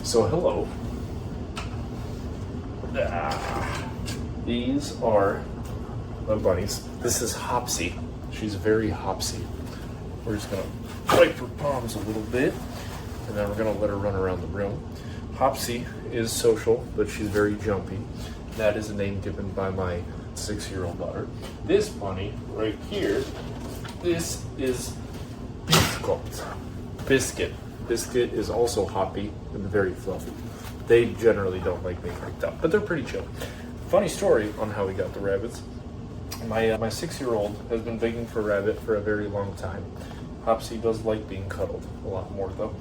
So hello. These are my bunnies. This is Hopsy. She's very Hopsy. We're just gonna wipe her palms a little bit, and then we're gonna let her run around the room. Hopsy is social, but she's very jumpy. That is a name given by my 6-year-old daughter. This bunny right here, this is Biscuit. Biscuit is also hoppy and very fluffy. They generally don't like being picked up, but they're pretty chill. Funny story on how we got the rabbits. My 6-year-old has been begging for a rabbit for a very long time. Hopsy does like being cuddled a lot more though.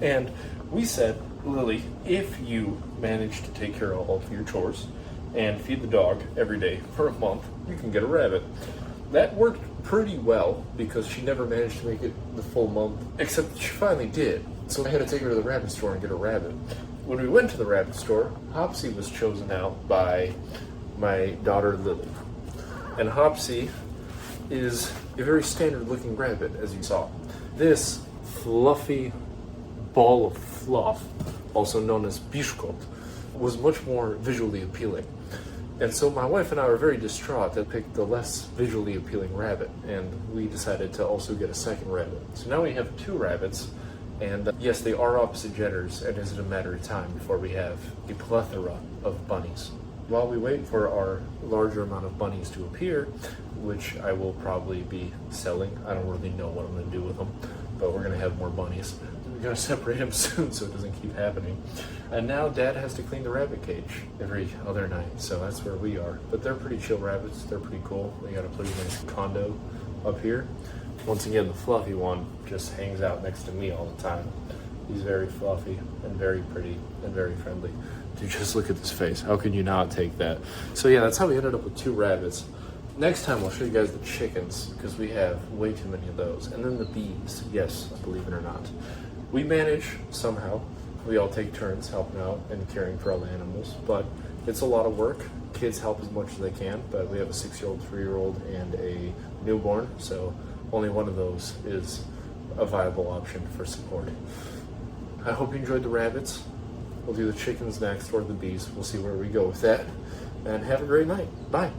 And we said, Lily, if you manage to take care of all of your chores and feed the dog every day for a month, you can get a rabbit. That worked pretty well because she never managed to make it the full month, except she finally did. So I had to take her to the rabbit store and get a rabbit. When we went to the rabbit store, Hopsy was chosen out by my daughter Lily. And Hopsy is a very standard looking rabbit, as you saw. This fluffy ball of fluff, also known as biszkot, was much more visually appealing. And so my wife and I were very distraught that picked the less visually appealing rabbit, and we decided to also get a second rabbit. So now we have 2 rabbits, and yes, they are opposite genders, and it's a matter of time before we have a plethora of bunnies. While we wait for our larger amount of bunnies to appear, which I will probably be selling, I don't really know what I'm going to do with them, but we're going to have more bunnies. We're going to separate them soon so it doesn't keep happening. And now Dad has to clean the rabbit cage every other night, so that's where we are. But they're pretty chill rabbits. They're pretty cool. They got a pretty nice condo up here. Once again, the fluffy one just hangs out next to me all the time. He's very fluffy and very pretty and very friendly. Dude, just look at this face. How can you not take that? So yeah, that's how we ended up with 2 rabbits. Next time I'll show you guys the chickens because we have way too many of those. And then the bees, yes, believe it or not. We manage somehow. We all take turns helping out and caring for all the animals, but it's a lot of work. Kids help as much as they can, but we have a 6-year-old, 3-year-old, and a newborn, so only one of those is a viable option for support. I hope you enjoyed the rabbits. We'll do the chickens next or the bees. We'll see where we go with that. And have a great night. Bye.